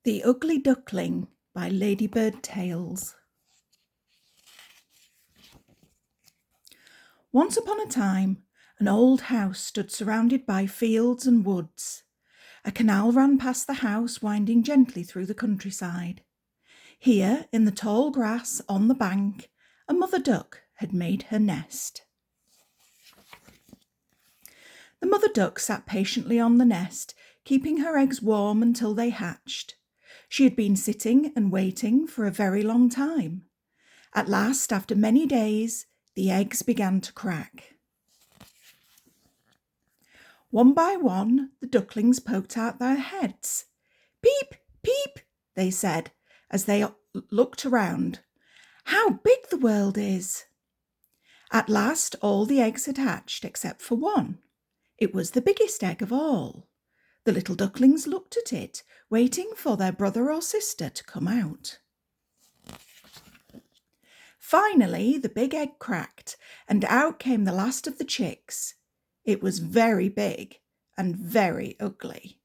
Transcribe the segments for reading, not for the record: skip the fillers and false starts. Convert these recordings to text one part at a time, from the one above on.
The Ugly Duckling by Ladybird Tales. Once upon a time, an old house stood surrounded by fields and woods. A canal ran past the house, winding gently through the countryside. Here, in the tall grass on the bank, a mother duck had made her nest. The mother duck sat patiently on the nest, keeping her eggs warm until they hatched. She had been sitting and waiting for a very long time. At last, after many days, the eggs began to crack. One by one, the ducklings poked out their heads. "Peep, peep," they said as they looked around. "How big the world is!" At last, all the eggs had hatched except for one. It was the biggest egg of all. The little ducklings looked at it, waiting for their brother or sister to come out. Finally, the big egg cracked, and out came the last of the chicks. It was very big and very ugly.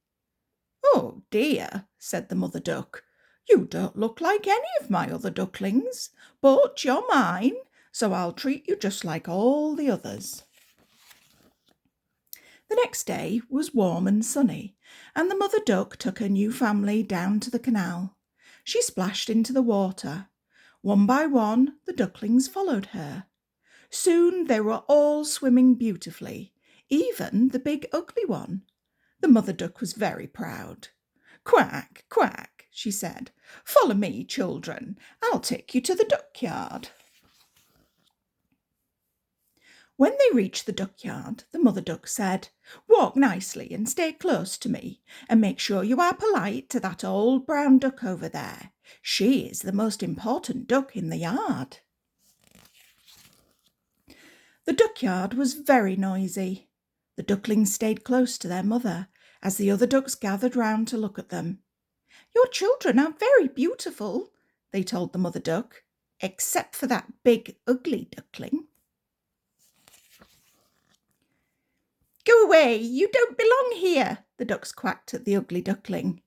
"Oh dear," said the mother duck, "you don't look like any of my other ducklings, but you're mine, so I'll treat you just like all the others." The next day was warm and sunny, and the mother duck took her new family down to the canal. She splashed into the water. One by one, the ducklings followed her. Soon they were all swimming beautifully, even the big ugly one. The mother duck was very proud. "Quack, quack," she said. "Follow me, children. I'll take you to the duckyard." When they reached the duckyard, the mother duck said, "Walk nicely and stay close to me, and make sure you are polite to that old brown duck over there. She is the most important duck in the yard." The duckyard was very noisy. The ducklings stayed close to their mother as the other ducks gathered round to look at them. "Your children are very beautiful," they told the mother duck, "except for that big ugly duckling." "Go away, you don't belong here," the ducks quacked at the ugly duckling.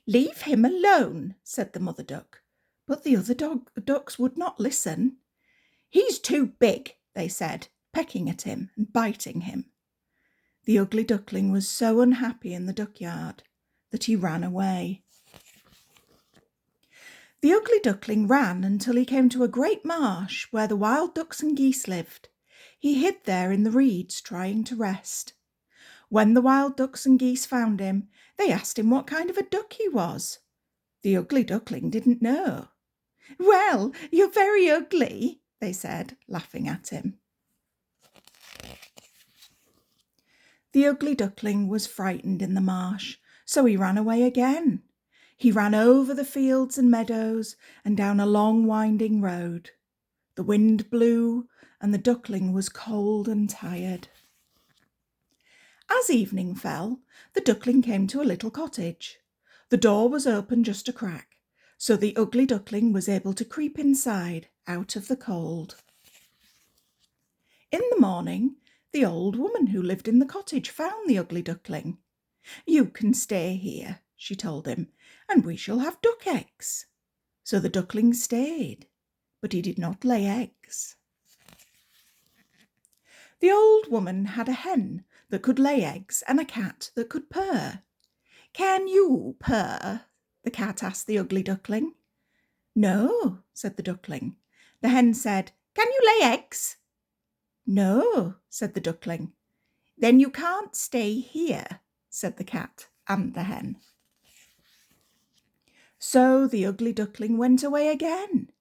"Leave him alone," said the mother duck, but the other ducks would not listen. "He's too big," they said, pecking at him and biting him. The ugly duckling was so unhappy in the duckyard that he ran away. The ugly duckling ran until he came to a great marsh where the wild ducks and geese lived. He hid there in the reeds, trying to rest. When the wild ducks and geese found him, they asked him what kind of a duck he was. The ugly duckling didn't know. "Well, you're very ugly," they said, laughing at him. The ugly duckling was frightened in the marsh, so he ran away again. He ran over the fields and meadows and down a long winding road. The wind blew, and the duckling was cold and tired. As evening fell, the duckling came to a little cottage. The door was open just a crack, so the ugly duckling was able to creep inside, out of the cold. In the morning, the old woman who lived in the cottage found the ugly duckling. "You can stay here," she told him, "and we shall have duck eggs." So the duckling stayed, but he did not lay eggs. The old woman had a hen that could lay eggs and a cat that could purr. "Can you purr?" the cat asked the ugly duckling. "No," said the duckling. The hen said, "Can you lay eggs?" "No," said the duckling. "Then you can't stay here," said the cat and the hen. So the ugly duckling went away again.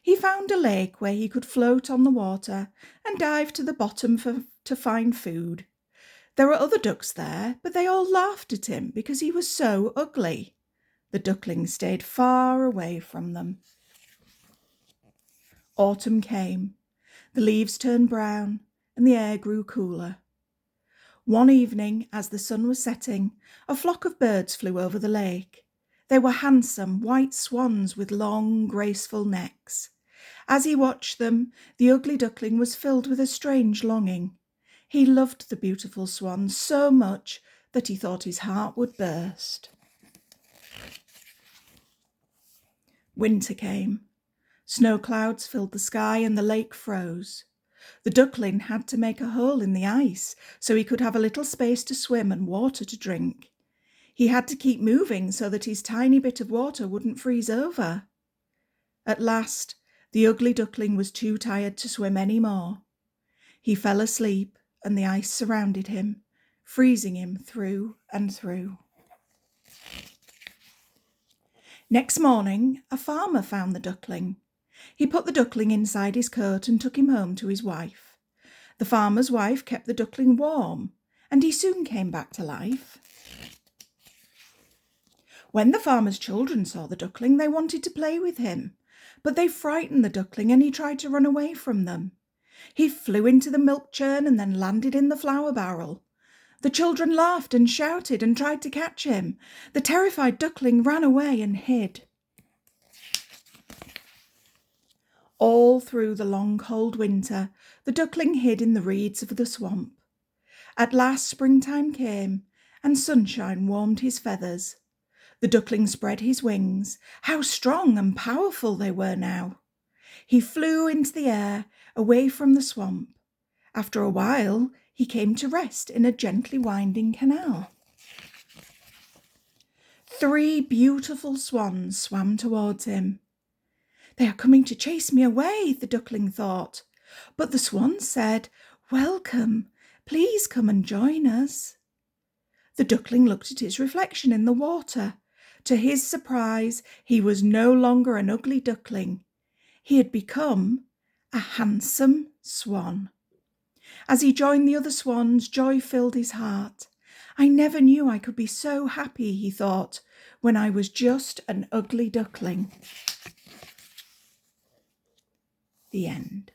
He found a lake where he could float on the water and dive to the bottom to find food. There were other ducks there, but they all laughed at him because he was so ugly. The duckling stayed far away from them. Autumn came. The leaves turned brown and the air grew cooler. One evening, as the sun was setting, a flock of birds flew over the lake. They were handsome white swans with long, graceful necks. As he watched them, the ugly duckling was filled with a strange longing. He loved the beautiful swans so much that he thought his heart would burst. Winter came. Snow clouds filled the sky and the lake froze. The duckling had to make a hole in the ice so he could have a little space to swim and water to drink. He had to keep moving so that his tiny bit of water wouldn't freeze over. At last, the ugly duckling was too tired to swim any more. He fell asleep and the ice surrounded him, freezing him through and through. Next morning, a farmer found the duckling. He put the duckling inside his coat and took him home to his wife. The farmer's wife kept the duckling warm, and he soon came back to life. When the farmer's children saw the duckling, they wanted to play with him, but they frightened the duckling and he tried to run away from them. He flew into the milk churn and then landed in the flour barrel. The children laughed and shouted and tried to catch him. The terrified duckling ran away and hid. All through the long cold winter, the duckling hid in the reeds of the swamp. At last springtime came, and sunshine warmed his feathers. The duckling spread his wings. How strong and powerful they were now! He flew into the air, away from the swamp. After a while, he came to rest in a gently winding canal. 3 beautiful swans swam towards him. They are coming to chase me away, the duckling thought. But the swans said, "Welcome, please come and join us." The duckling looked at his reflection in the water. To his surprise, he was no longer an ugly duckling. He had become a handsome swan. As he joined the other swans, joy filled his heart. I never knew I could be so happy, he thought, when I was just an ugly duckling. The end.